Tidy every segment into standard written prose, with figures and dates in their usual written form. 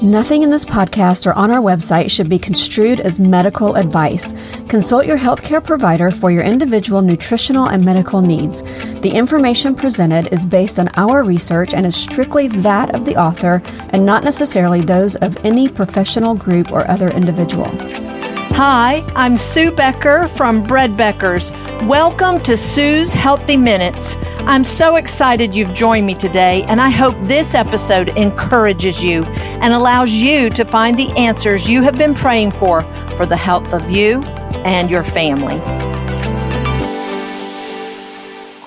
Nothing in this podcast or on our website should be construed as medical advice. Consult your healthcare provider for your individual nutritional and medical needs. The information presented is based on our research and is strictly that of the author and not necessarily those of any professional group or other individual. Hi, I'm Sue Becker from Bread Beckers. Welcome to Sue's Healthy Minutes. I'm so excited you've joined me today, and I hope this episode encourages you and allows you to find the answers you have been praying for the health of you and your family.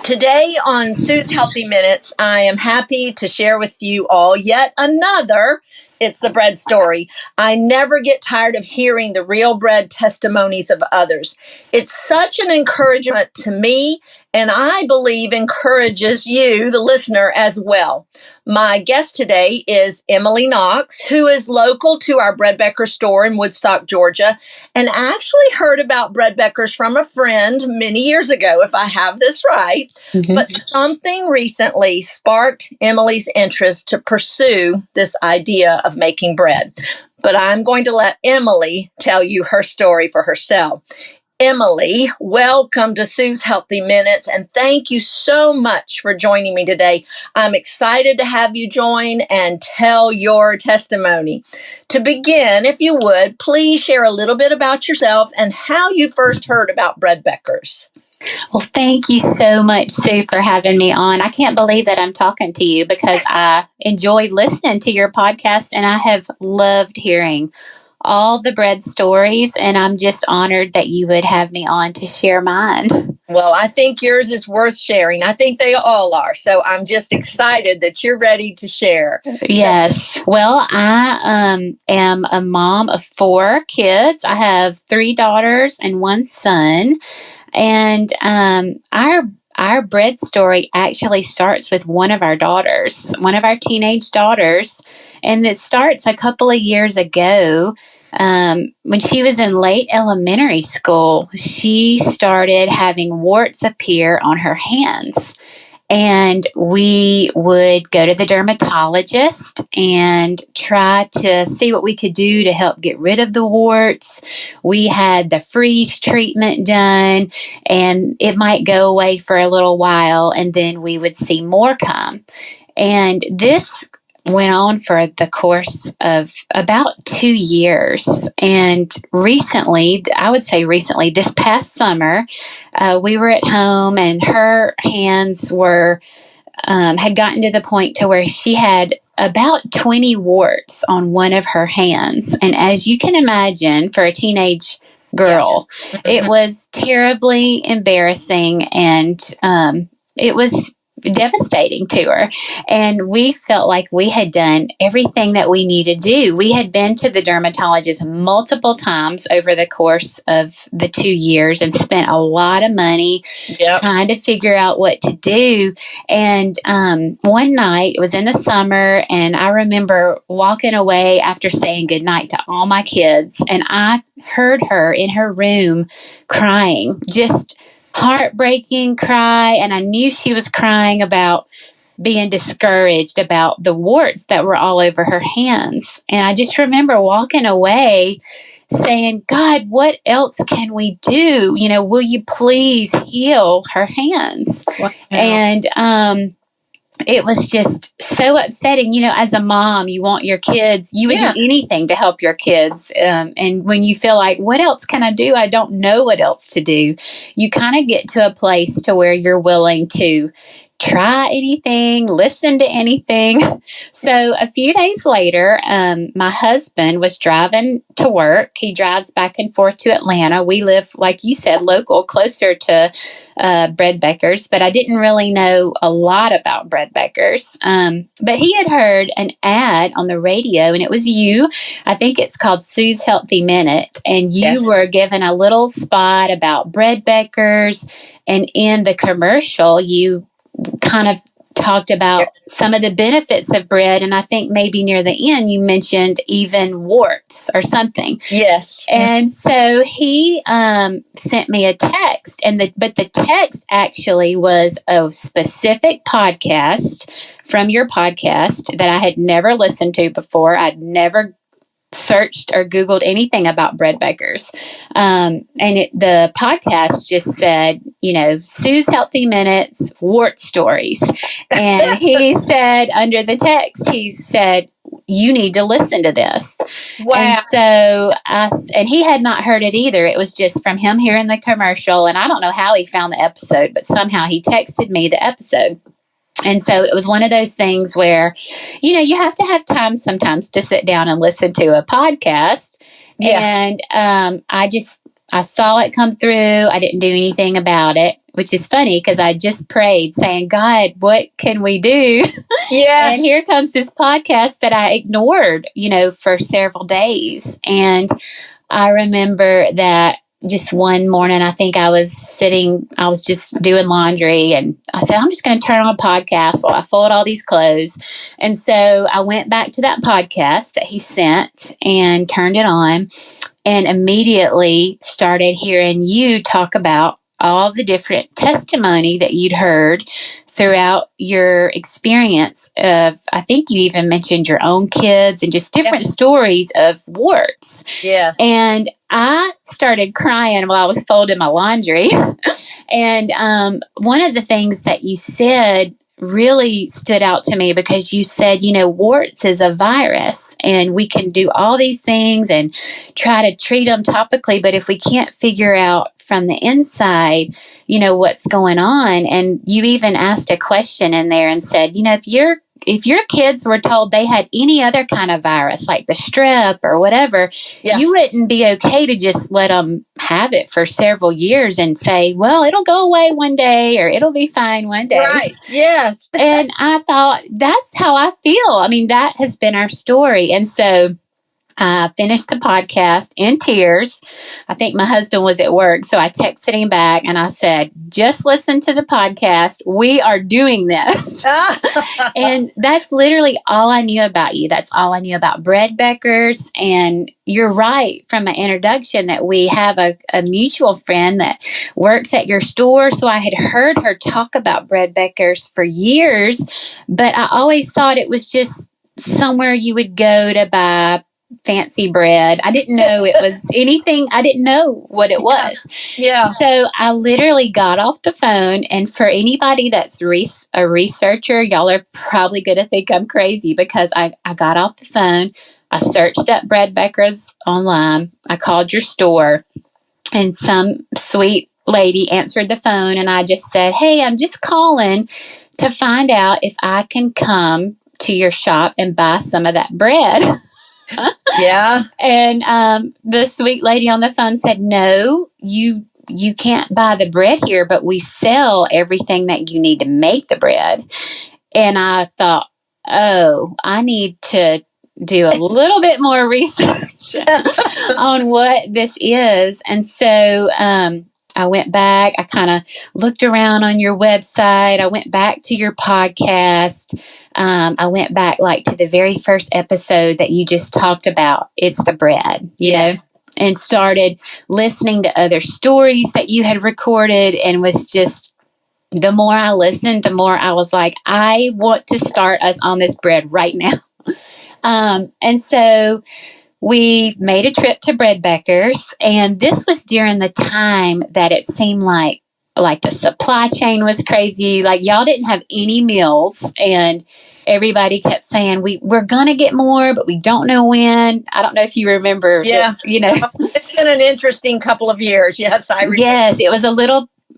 Today on Sue's Healthy Minutes, I am happy to share with you all yet another It's the Bread story. I never get tired of hearing the real bread testimonies of others. It's such an encouragement to me, and I believe encourages you, the listener, as well. My guest today is Emily Knox, who is local to our Bread Becker store in Woodstock, Georgia, and actually heard about Bread Beckers from a friend many years ago, if I have this right. Mm-hmm. But something recently sparked Emily's interest to pursue this idea of making bread. But I'm going to let Emily tell you her story for herself. Emily, welcome to Sue's Healthy Minutes, and thank you so much for joining me today. I'm excited to have you join and tell your testimony. To begin, if you would, please share a little bit about yourself and how you first heard about Bread Beckers. Well, thank you so much, Sue, for having me on. I can't believe that I'm talking to you because I enjoyed listening to your podcast, and I have loved hearing all the bread stories, and I'm just honored that you would have me on to share mine. Well, I think yours is worth sharing. I think they all are. So I'm just excited that you're ready to share. Yes. Well, I am a mom of 4 kids. I have 3 daughters and 1 son. And our bread story actually starts with one of our daughters, one of our teenage daughters. And it starts a couple of years ago. When she was in late elementary school, she started having warts appear on her hands. And we would go to the dermatologist and try to see what we could do to help get rid of the warts. We had the freeze treatment done, and it might go away for a little while, and then we would see more come. And this went on for the course of about 2 years. And recently, this past summer, we were at home, and her hands were, had gotten to the point to where she had about 20 warts on one of her hands. And as you can imagine, for a teenage girl, it was terribly embarrassing, and it was devastating to her. And we felt like we had done everything that we needed to do. We had been to the dermatologist multiple times over the course of the 2 years and spent a lot of money trying to figure out what to do. And one night, it was in the summer, and I remember walking away after saying goodnight to all my kids, and I heard her in her room crying, just heartbreaking cry. And I knew she was crying about being discouraged about the warts that were all over her hands. And I just remember walking away saying, God, what else can we do? You know, will you please heal her hands? Wow. And it was just so upsetting. You know, as a mom, you want your kids, you would do anything to help your kids. And when you feel like, what else can I do? I don't know what else to do. You kind of get to a place to where you're willing to try anything, listen to anything. So a few days later, my husband was driving to work. He drives back and forth to Atlanta. We live, like you said, local, closer to Bread Beckers, but I didn't really know a lot about Bread Beckers. But he had heard an ad on the radio, and it was you. I think it's called Sue's Healthy Minute. And you were given a little spot about Bread Beckers. And in the commercial, you kind of talked about some of the benefits of bread. And I think maybe near the end, you mentioned even warts or something. Yes. And so he sent me a text, but the text actually was a specific podcast from your podcast that I had never listened to before. I'd never searched or Googled anything about bread bakers. The podcast just said, Sue's Healthy Minutes, wart stories. And he said under the text, he said, you need to listen to this. Wow. And he had not heard it either. It was just from him hearing the commercial. And I don't know how he found the episode, but somehow he texted me the episode. And so it was one of those things where, you have to have time sometimes to sit down and listen to a podcast. Yeah. And I saw it come through. I didn't do anything about it, which is funny because I just prayed saying, God, what can we do? Yeah. And here comes this podcast that I ignored, for several days. And I remember that just one morning, I think I was just doing laundry, and I said, I'm just going to turn on a podcast while I fold all these clothes. And so I went back to that podcast that he sent and turned it on, and immediately started hearing you talk about all the different testimony that you'd heard throughout your experience of, I think you even mentioned your own kids and just different stories of warts. Yes. And I started crying while I was folding my laundry. And one of the things that you said really stood out to me because you said, warts is a virus and we can do all these things and try to treat them topically. But if we can't figure out from the inside, what's going on. And you even asked a question in there and said, if your kids were told they had any other kind of virus, like the strep or whatever, you wouldn't be okay to just let them have it for several years and say, well, it'll go away one day or it'll be fine one day. Right. Yes. And I thought, that's how I feel. I mean, that has been our story. And so I finished the podcast in tears. I think my husband was at work, so I texted him back and I said, just listen to the podcast. We are doing this. And that's literally all I knew about you. That's all I knew about bread bakers. And you're right from my introduction that we have a mutual friend that works at your store. So I had heard her talk about bread bakers for years, but I always thought it was just somewhere you would go to buy fancy bread. I didn't know it was anything. I didn't know what it was. Yeah. So I literally got off the phone, and for anybody that's a researcher, y'all are probably going to think I'm crazy because I got off the phone. I searched up bread bakers online. I called your store, and some sweet lady answered the phone, and I just said, hey, I'm just calling to find out if I can come to your shop and buy some of that bread. Yeah. And the sweet lady on the phone said, no, you can't buy the bread here, but we sell everything that you need to make the bread. And I thought, oh, I need to do a little bit more research on what this is. And so I went back. I kind of looked around on your website. I went back to your podcast. I went back to the very first episode that you just talked about. It's the bread, you know, and started listening to other stories that you had recorded, and was just, the more I listened, the more I was like, I want to start us on this bread right now. And so we made a trip to Bread Bakers, and this was during the time that it seemed like the supply chain was crazy. Like, y'all didn't have any meals, and everybody kept saying, we're going to get more, but we don't know when. I don't know if you remember. Yeah. It's been an interesting couple of years. Yes, I remember. Yes, it was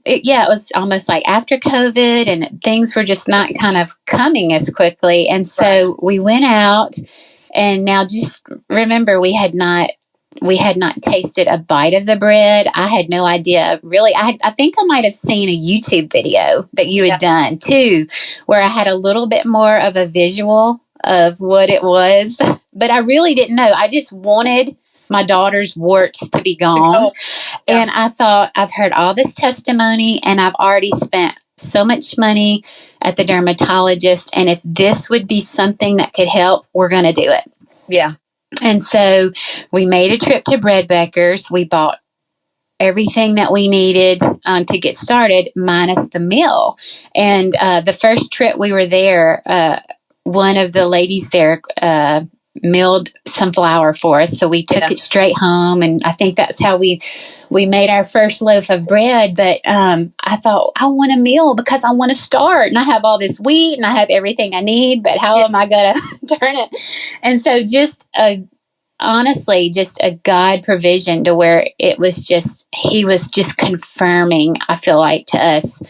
it was almost like after COVID, and things were just not kind of coming as quickly. And so we went out. And now just remember, we had not tasted a bite of the bread. I had no idea, really. I think I might have seen a YouTube video that you had done too, where I had a little bit more of a visual of what it was, but I really didn't know. I just wanted my daughter's warts to be gone. And I thought, I've heard all this testimony, and I've already spent so much money at the dermatologist, and if this would be something that could help, we're going to do it. Yeah. And so we made a trip to Breadbecker's. We bought everything that we needed to get started, minus the meal. And the first trip we were there, one of the ladies there milled some flour for us. So we took it straight home. And I think that's how we made our first loaf of bread. But I thought, I want a meal because I want to start. And I have all this wheat and I have everything I need. But how am I going to turn it? And so honestly, just a God provision to where it was just, he was just confirming, I feel like, to us,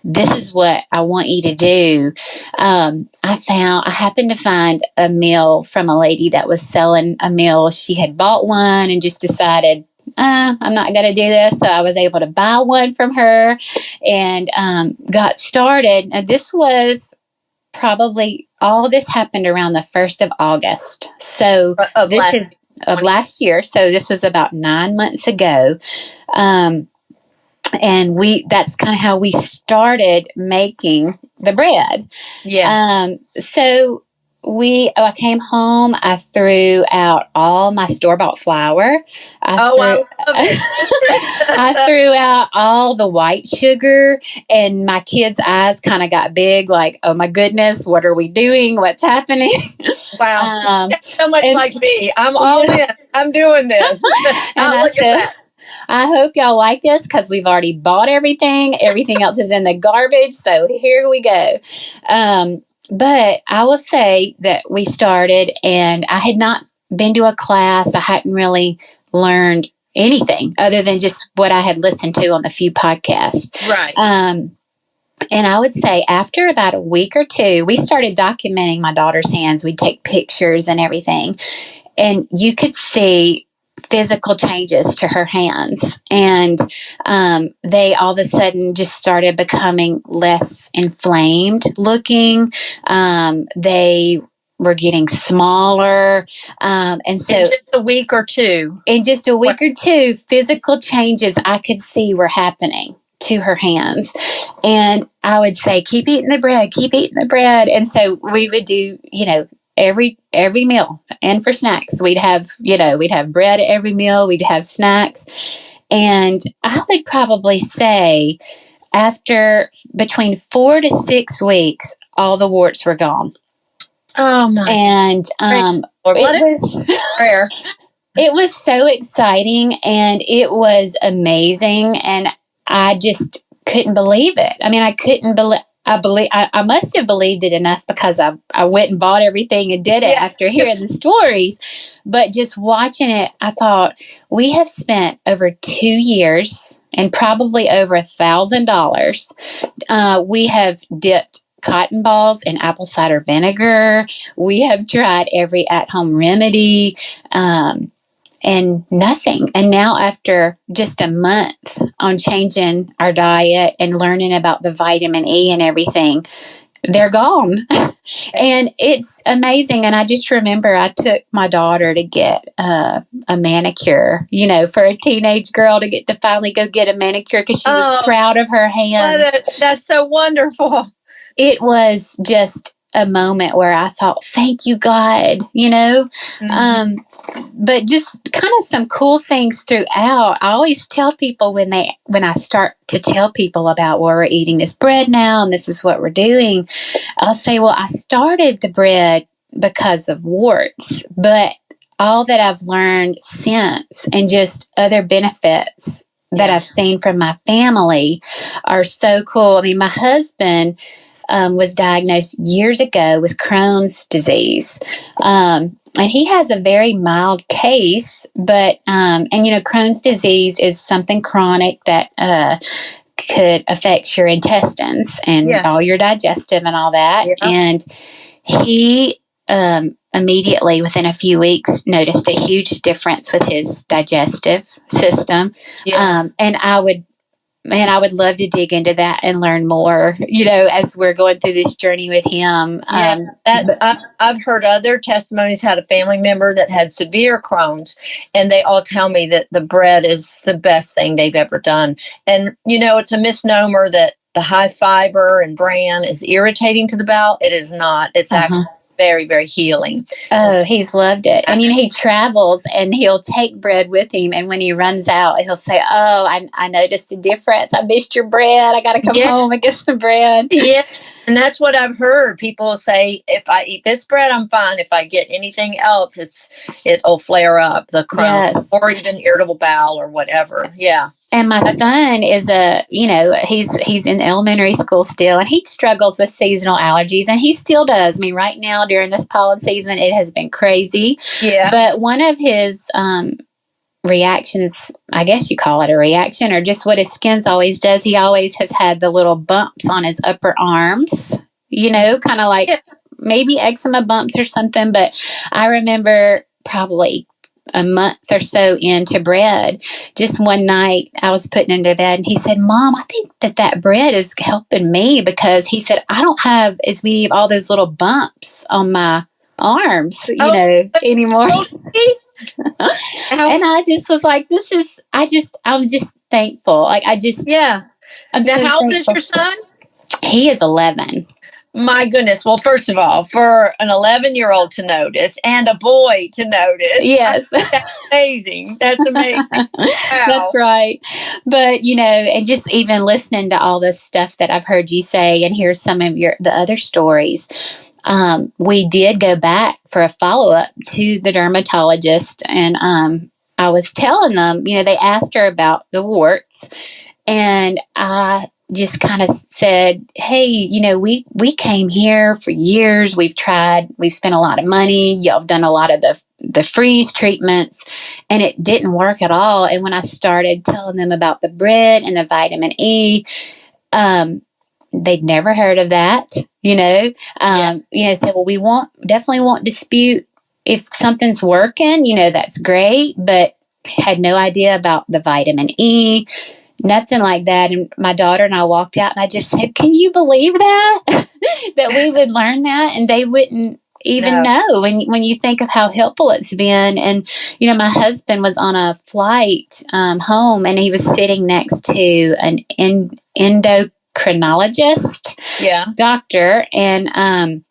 this is what I want you to do. I happened to find a meal from a lady that was selling a meal. She had bought one and just decided, I'm not going to do this. So I was able to buy one from her and got started. Now, this was probably, all this happened around the 1st of August. So of last year. So this was about 9 months ago. And that's kind of how we started making the bread. Yeah. So I came home, I threw out all my store-bought flour. I love it. I threw out all the white sugar, and my kids' eyes kind of got big, like, oh my goodness, what are we doing? What's happening? Wow. So much like me. I'm all in. I'm doing this. Look at that. I hope y'all like this because we've already bought everything. Everything else is in the garbage. So here we go. But I will say that we started, and I had not been to a class. I hadn't really learned anything other than just what I had listened to on the few podcasts. Right. And I would say after about a week or two, we started documenting my daughter's hands. We'd take pictures and everything. And you could see physical changes to her hands. And they all of a sudden just started becoming less inflamed looking. They were getting smaller. And so in just a week or two. In just a week or two, physical changes I could see were happening to her hands. And I would say, keep eating the bread, keep eating the bread. And so we would do, every meal, and for snacks, we'd have bread at every meal, we'd have snacks. And I would probably say after between 4 to 6 weeks, all the warts were gone. Oh my. And it was so exciting, and it was amazing. And I just couldn't believe it. I mean, I must have believed it enough because I went and bought everything and did it after hearing the stories. But just watching it, I thought, we have spent over 2 years and probably over $1,000. We have dipped cotton balls in apple cider vinegar. We have tried every at-home remedy. And nothing. And now after just a month on changing our diet and learning about the vitamin E and everything, they're gone. And it's amazing. And I just remember I took my daughter to get a manicure, for a teenage girl to get to finally go get a manicure because she was proud of her hands. That's so wonderful. It was just a moment where I thought, thank you, God, Mm-hmm. But just kind of some cool things throughout. I always tell people when I start to tell people about, well, we're eating this bread now and this is what we're doing, I'll say, well, I started the bread because of warts, but all that I've learned since and just other benefits that I've seen from my family are so cool. I mean, my husband was diagnosed years ago with Crohn's disease. And he has a very mild case, but, Crohn's disease is something chronic that could affect your intestines and all your digestive and all that. Yeah. And he immediately, within a few weeks, noticed a huge difference with his digestive system. Yeah. And I would love to dig into that and learn more, as we're going through this journey with him. I've heard other testimonies, had a family member that had severe Crohn's, and they all tell me that the bread is the best thing they've ever done. And, it's a misnomer that the high fiber and bran is irritating to the bowel. It is not. It's actually very, very healing. Oh, he's loved it. And, he travels and he'll take bread with him. And when he runs out, he'll say, oh, I noticed a difference. I missed your bread. I got to come home and get some bread. Yeah. And that's what I've heard. People say, if I eat this bread, I'm fine. If I get anything else, it'll flare up, the Crohn's or even irritable bowel or whatever. Yeah. And my son is he's in elementary school still, and he struggles with seasonal allergies, and he still does. I mean, right now during this pollen season, it has been crazy. Yeah. But one of his reactions, I guess you call it a reaction, or just what his skin's always does, he always has had the little bumps on his upper arms, kind of like maybe eczema bumps or something. But I remember probably a month or so into bread, just one night I was putting him to bed and he said, Mom, I think that bread is helping me, because he said, I don't have as many of all those little bumps on my arms, anymore. And I just was like, I'm just thankful. Like, I'm now, so how old is thankful. your son? He is 11. My goodness. Well, first of all, for an 11-year-old to notice and a boy to notice. Yes. That's amazing. That's amazing. Wow. That's right. But, and just even listening to all this stuff that I've heard you say and hear some of the other stories, we did go back for a follow-up to the dermatologist, and I was telling them, they asked her about the warts, and I just kind of said, hey, we came here for years. We've spent a lot of money. Y'all have done a lot of the freeze treatments, and it didn't work at all. And when I started telling them about the bread and the vitamin E, they'd never heard of that, said, well, we definitely won't dispute if something's working, that's great, but had no idea about the vitamin E. Nothing like that. And my daughter and I walked out and I just said, can you believe that? That we would learn that and they wouldn't even know when you think of how helpful it's been. And, my husband was on a flight home and he was sitting next to an endocrinologist doctor, and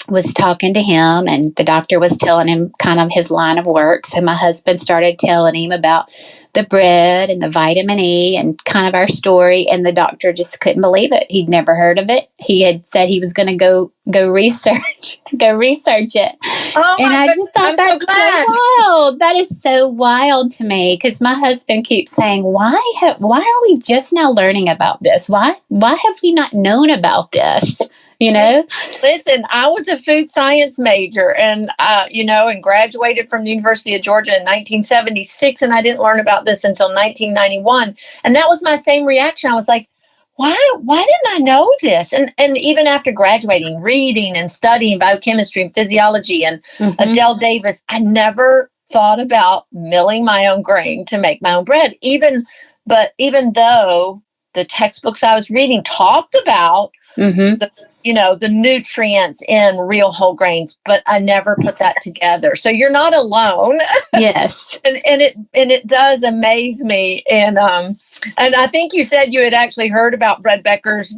was talking to him, and the doctor was telling him kind of his line of work. So my husband started telling him about the bread and the vitamin E and kind of our story, and the doctor just couldn't believe it. He'd never heard of it. He had said he was going to go research it. Oh, and I just thought that's so wild. That is so wild to me, because my husband keeps saying, why are we just now learning about this? Why have we not known about this? Listen, I was a food science major and, and graduated from the University of Georgia in 1976. And I didn't learn about this until 1991. And that was my same reaction. I was like, why didn't I know this? And even after graduating, reading and studying biochemistry and physiology and Adele Davis, I never thought about milling my own grain to make my own bread. Even though the textbooks I was reading talked about the nutrients in real whole grains, but I never put that together. So you're not alone. Yes. and it does amaze me. And I think you said you had actually heard about Bread Becker's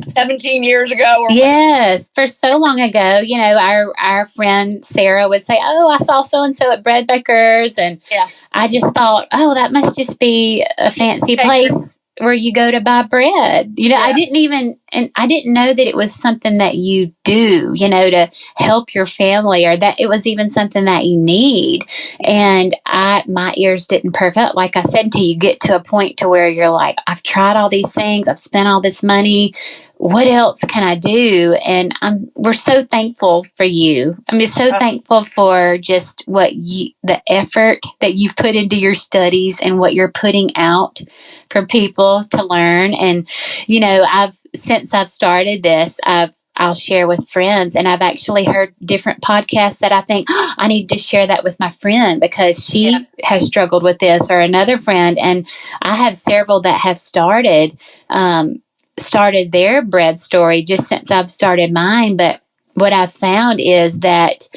17 years ago. Yes. For so long ago, our friend Sarah would say, oh, I saw so-and-so at Bread Becker's. And I just thought, oh, that must just be a fancy place where you go to buy bread. I didn't know that it was something that you do, to help your family, or that it was even something that you need. And my ears didn't perk up, like I said, until you get to a point to where you're like, I've tried all these things, I've spent all this money. What else can I do? And we're so thankful for you. I'm just so thankful for just the effort that you've put into your studies and what you're putting out for people to learn. And, since I've started this, I'll share with friends, and I've actually heard different podcasts that I think, I need to share that with my friend because she has struggled with this, or another friend. And I have several that have started their bread story just since I've started mine. But what I've found is that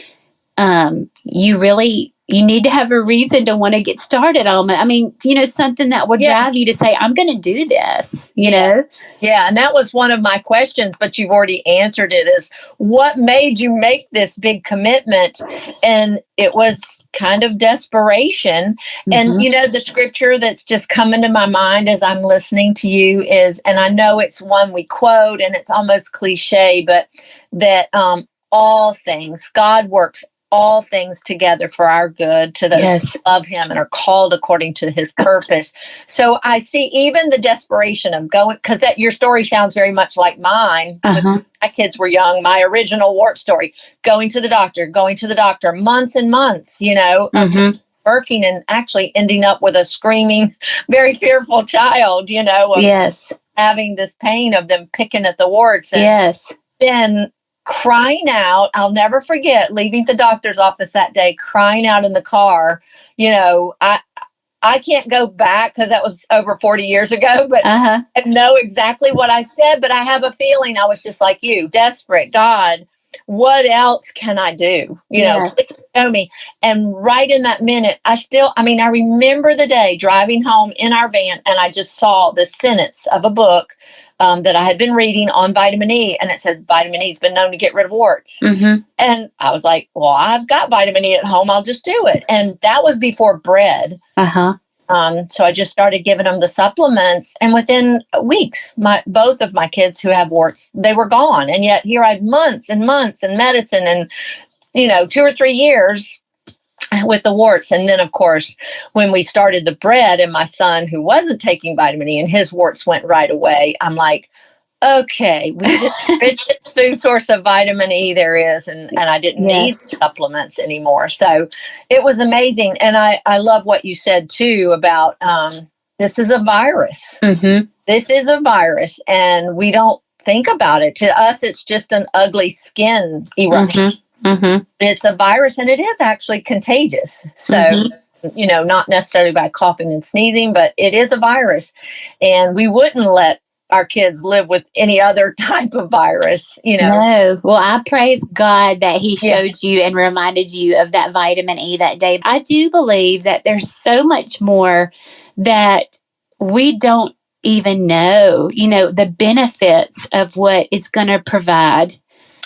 you really you need to have a reason to want to get started on it. I mean, something that will drive you to say, I'm going to do this, know? Yeah. And that was one of my questions, but you've already answered it, is what made you make this big commitment? And it was kind of desperation. And, the scripture that's just coming to my mind as I'm listening to you is, and I know it's one we quote and it's almost cliche, but that all things, God works all things together for our good to those who love him and are called according to his purpose. So I see even the desperation of going, because that your story sounds very much like mine. When my kids were young, my original wart story, going to the doctor, months and months, working and actually ending up with a screaming, very fearful child, having this pain of them picking at the warts. And then crying out. I'll never forget leaving the doctor's office that day, crying out in the car. I can't go back because that was over 40 years ago, but I know exactly what I said. But I have a feeling I was just like you, desperate. God, what else can I do? Please show me. And right in that minute, I remember the day driving home in our van, and I just saw the sentence of a book that I had been reading on vitamin E, and it said vitamin E has been known to get rid of warts. And I was like, well, I've got vitamin E at home. I'll just do it. And that was before bread. So I just started giving them the supplements, and within weeks, both of my kids who have warts, they were gone. And yet here I had months and months in medicine and, 2 or 3 years with the warts. And then, of course, when we started the bread and my son, who wasn't taking vitamin E, and his warts went right away, I'm like, okay, we did the richest food source of vitamin E there is, and I didn't need supplements anymore. So it was amazing. And I love what you said, too, about this is a virus. This is a virus, and we don't think about it. To us, it's just an ugly skin eruption. It's a virus, and it is actually contagious. So, not necessarily by coughing and sneezing, but it is a virus. And we wouldn't let our kids live with any other type of virus, No. Well, I praise God that he showed you and reminded you of that vitamin E that day. I do believe that there's so much more that we don't even know, the benefits of what it's going to provide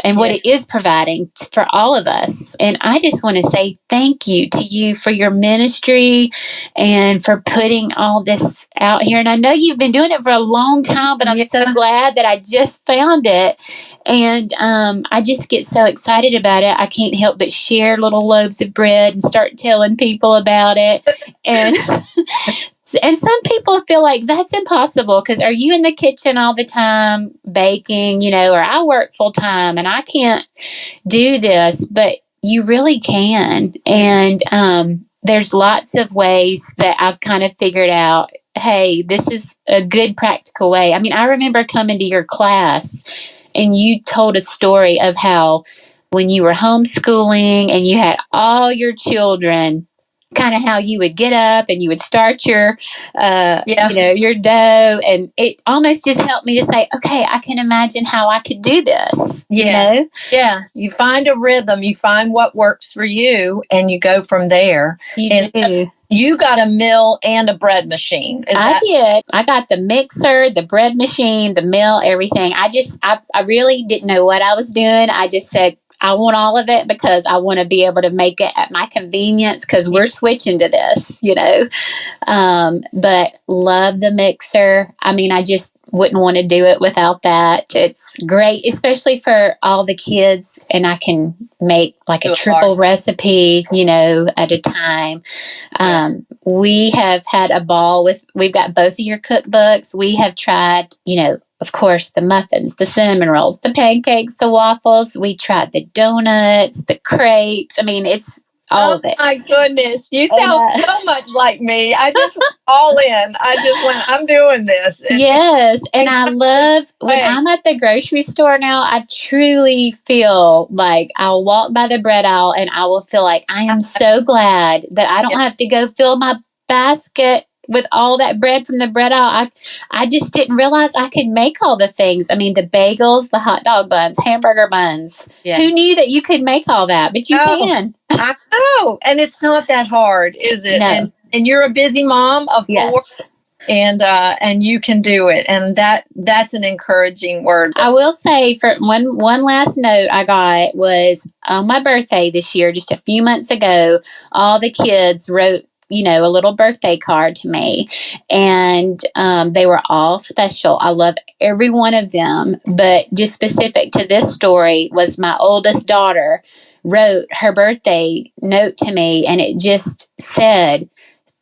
and what it is providing for all of us. And I just want to say thank you to you for your ministry and for putting all this out here. And I know you've been doing it for a long time, but I'm so glad that I just found it. And I just get so excited about it. I can't help but share little loaves of bread and start telling people about it. And some people feel like that's impossible because are you in the kitchen all the time baking, or I work full time and I can't do this, but you really can. And there's lots of ways that I've kind of figured out, hey, this is a good practical way. I mean, I remember coming to your class and you told a story of how when you were homeschooling and you had all your children, kind of how you would get up and you would start your, your dough. And it almost just helped me to say, okay, I can imagine how I could do this. Yeah. You find a rhythm, you find what works for you, and you go from there. You do. You got a mill and a bread machine. I did. I got the mixer, the bread machine, the mill, everything. I really didn't know what I was doing. I just said, I want all of it because I want to be able to make it at my convenience because we're switching to this, but love the mixer. I mean, I just wouldn't want to do it without that. It's great, especially for all the kids. And I can make like a triple recipe, at a time. We have had a ball we've got both of your cookbooks. We have tried, of course, the muffins, the cinnamon rolls, the pancakes, the waffles. We tried the donuts, the crepes. I mean, it's all of it. Oh, my goodness. You sound so much like me. I just went all in. I just went, I'm doing this. Yes. And I love when I'm at the grocery store now, I truly feel like I'll walk by the bread aisle and I will feel like I am so glad that I don't have to go fill my basket with all that bread from the bread aisle. I just didn't realize I could make all the things. I mean, the bagels, the hot dog buns, hamburger buns. Yeah. Who knew that you could make all that? But you can. I know. And it's not that hard, is it? No. And you're a busy mom of 4. Yes. And you can do it. And that's an encouraging word. I will say, for one last note I got was on my birthday this year, just a few months ago, all the kids wrote, a little birthday card to me, and they were all special. I love every one of them, but just specific to this story was my oldest daughter wrote her birthday note to me, and it just said,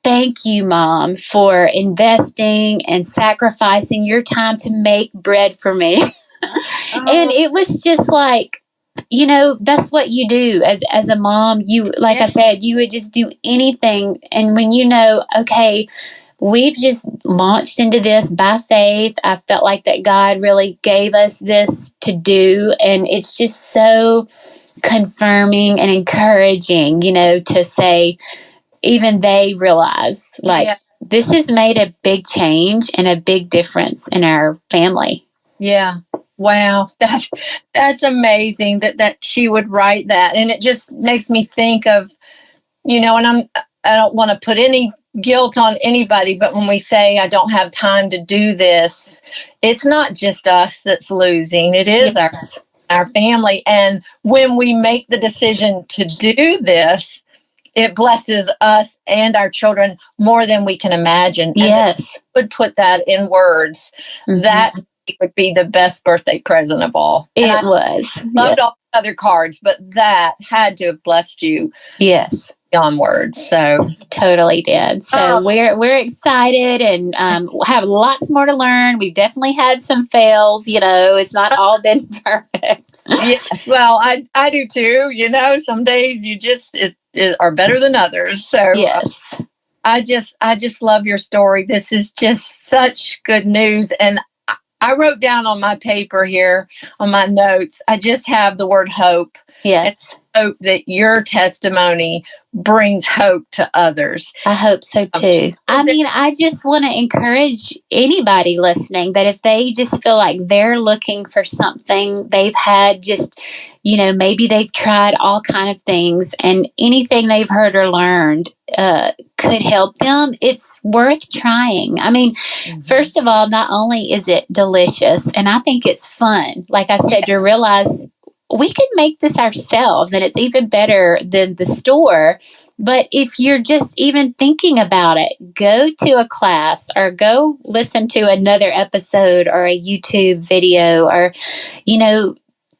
"Thank you, Mom, for investing and sacrificing your time to make bread for me." And it was just like, that's what you do as a mom. You, like I said, you would just do anything. And when okay, we've just launched into this by faith. I felt like that God really gave us this to do. And it's just so confirming and encouraging, to say, even they realize this has made a big change and a big difference in our family. Yeah. Wow. That's amazing that she would write that. And it just makes me think of, and I don't want to put any guilt on anybody, but when we say I don't have time to do this, it's not just us that's losing. It is our family. And when we make the decision to do this, it blesses us and our children more than we can imagine. Yes. And would put that in words. Mm-hmm. That would be the best birthday present of all. It was. Loved all the other cards, but that had to have blessed you. Yes. Beyond words. So totally did. So we're excited and have lots more to learn. We've definitely had some fails. It's not all been perfect. Yes. Well, I do too. Some days you just are better than others. So yes. I just love your story. This is just such good news. And I wrote down on my paper here on my notes, I just have the word hope. Yes. And hope that your testimony brings hope to others. I hope so too. I just want to encourage anybody listening that if they just feel like they're looking for something, they've had just, maybe they've tried all kind of things, and anything they've heard or learned could help them, it's worth trying. First of all, not only is it delicious, and I think it's fun, like I said, to realize we could make this ourselves, and it's even better than the store. But if you're just even thinking about it, go to a class or go listen to another episode or a YouTube video, or,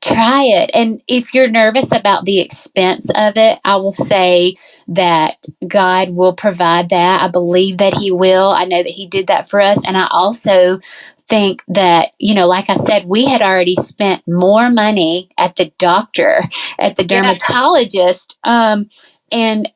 try it. And if you're nervous about the expense of it, I will say that God will provide that. I believe that He will. I know that He did that for us. And I also think that, like I said, we had already spent more money at the doctor, at the dermatologist. And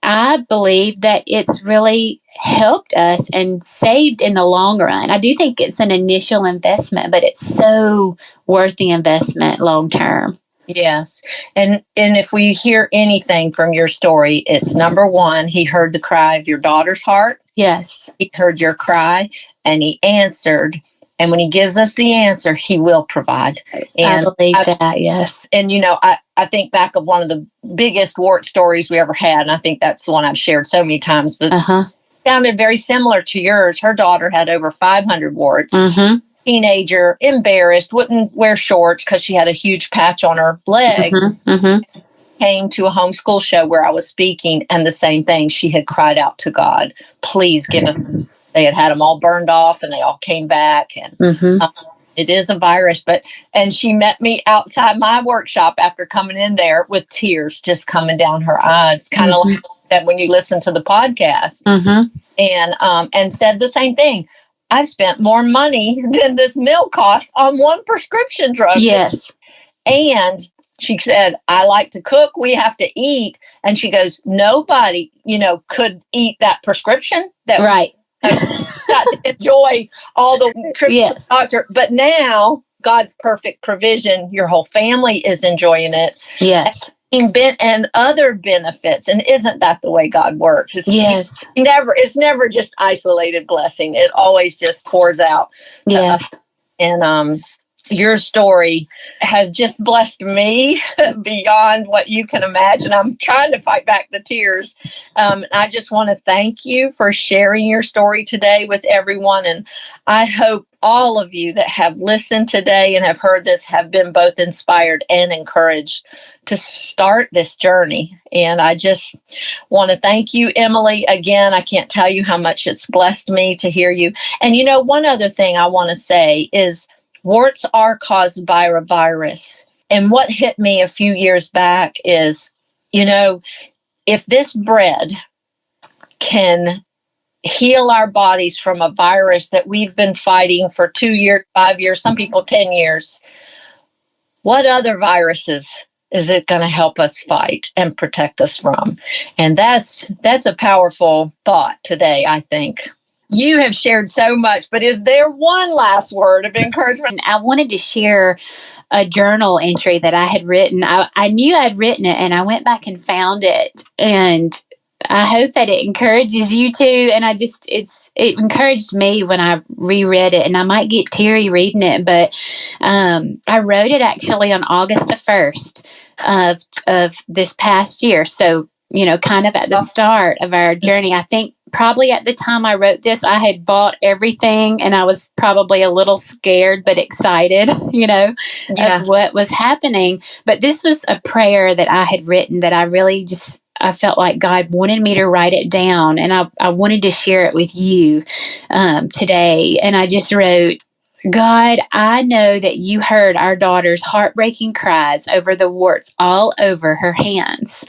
I believe that it's really helped us and saved in the long run. I do think it's an initial investment, but it's so worth the investment long term. Yes. And if we hear anything from your story, it's number one, He heard the cry of your daughter's heart. Yes. He heard your cry and He answered. And when He gives us the answer, He will provide. And I believe that, yes. And, I think back of one of the biggest wart stories we ever had. And I think that's the one I've shared so many times. That sounded very similar to yours. Her daughter had over 500 warts. Mm-hmm. Teenager, embarrassed, wouldn't wear shorts because she had a huge patch on her leg. Mm-hmm. Mm-hmm. Came to a homeschool show where I was speaking, and the same thing. She had cried out to God, please give us. They had them all burned off, and they all came back. And it is a virus, and she met me outside my workshop after coming in there with tears just coming down her eyes, kind of like that when you listen to the podcast, and said the same thing. I've spent more money than this meal costs on one prescription drug. Yes. And she said, I like to cook. We have to eat. And she goes, nobody, could eat that prescription. That right. Got to enjoy all the trips to the doctor. But now, God's perfect provision, your whole family is enjoying it. Yes. and other benefits. And isn't that the way God works? Yes. It's never just isolated blessing. It always just pours out to us. And your story has just blessed me beyond what you can imagine. I'm trying to fight back the tears. I just want to thank you for sharing your story today with everyone. And I hope all of you that have listened today and have heard this have been both inspired and encouraged to start this journey. And I just want to thank you, Emily. Again, I can't tell you how much it's blessed me to hear you. And one other thing I want to say is, warts are caused by a virus. And what hit me a few years back is, if this bread can heal our bodies from a virus that we've been fighting for 2 years, 5 years, some people 10 years, what other viruses is it going to help us fight and protect us from? And that's a powerful thought today, I think. You have shared so much, but is there one last word of encouragement? I wanted to share a journal entry that I had written. I knew I'd written it, and I went back and found it. And I hope that it encourages you too. And it encouraged me when I reread it, and I might get teary reading it, but I wrote it actually on August the 1st of this past year. So, kind of at the start of our journey. I think probably at the time I wrote this, I had bought everything, and I was probably a little scared but excited, of what was happening. But this was a prayer that I had written that I felt like God wanted me to write it down, and I wanted to share it with you today. And I just wrote, God, I know that you heard our daughter's heartbreaking cries over the warts all over her hands.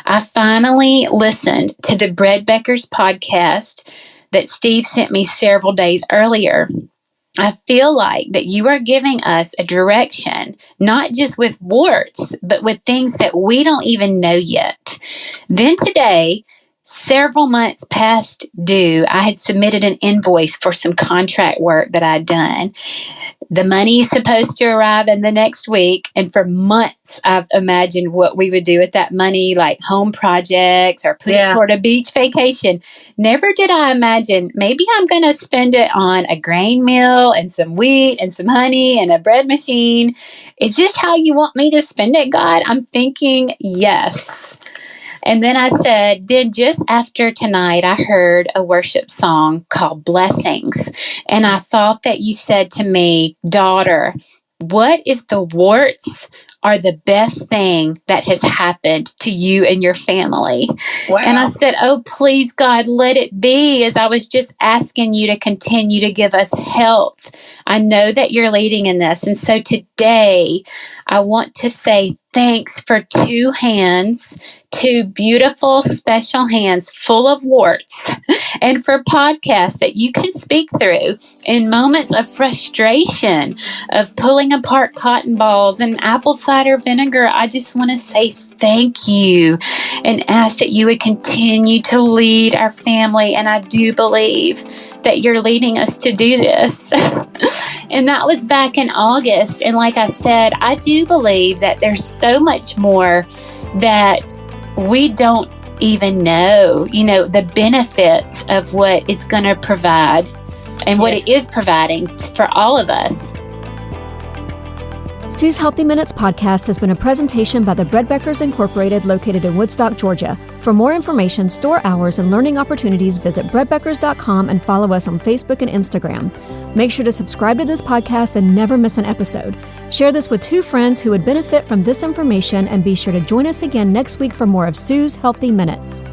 I finally listened to the Bread Bakers podcast that Steve sent me several days earlier. I feel like that you are giving us a direction, not just with warts, but with things that we don't even know yet. Then today, several months past due, I had submitted an invoice for some contract work that I'd done. The money is supposed to arrive in the next week. And for months, I've imagined what we would do with that money, like home projects or put it toward a beach vacation. Never did I imagine maybe I'm going to spend it on a grain mill and some wheat and some honey and a bread machine. Is this how you want me to spend it, God? I'm thinking yes. And then I said, then just after tonight, I heard a worship song called Blessings. And I thought that you said to me, daughter, what if the warts are the best thing that has happened to you and your family? Wow. And I said, oh, please, God, let it be, as I was just asking you to continue to give us health. I know that you're leading in this. And so today, I want to say thanks for two hands, two beautiful, special hands full of warts, and for podcasts that you can speak through in moments of frustration, of pulling apart cotton balls and apple cider vinegar. I just want to say thank you and ask that you would continue to lead our family. And I do believe that you're leading us to do this. And that was back in August. And like I said, I do believe that there's so much more that we don't even know, the benefits of what it's going to provide and what it is providing for all of us. Sue's Healthy Minutes podcast has been a presentation by the Bread Bakers Incorporated, located in Woodstock, Georgia. For more information, store hours, and learning opportunities, visit breadbakers.com and follow us on Facebook and Instagram. Make sure to subscribe to this podcast and never miss an episode. Share this with 2 friends who would benefit from this information, and be sure to join us again next week for more of Sue's Healthy Minutes.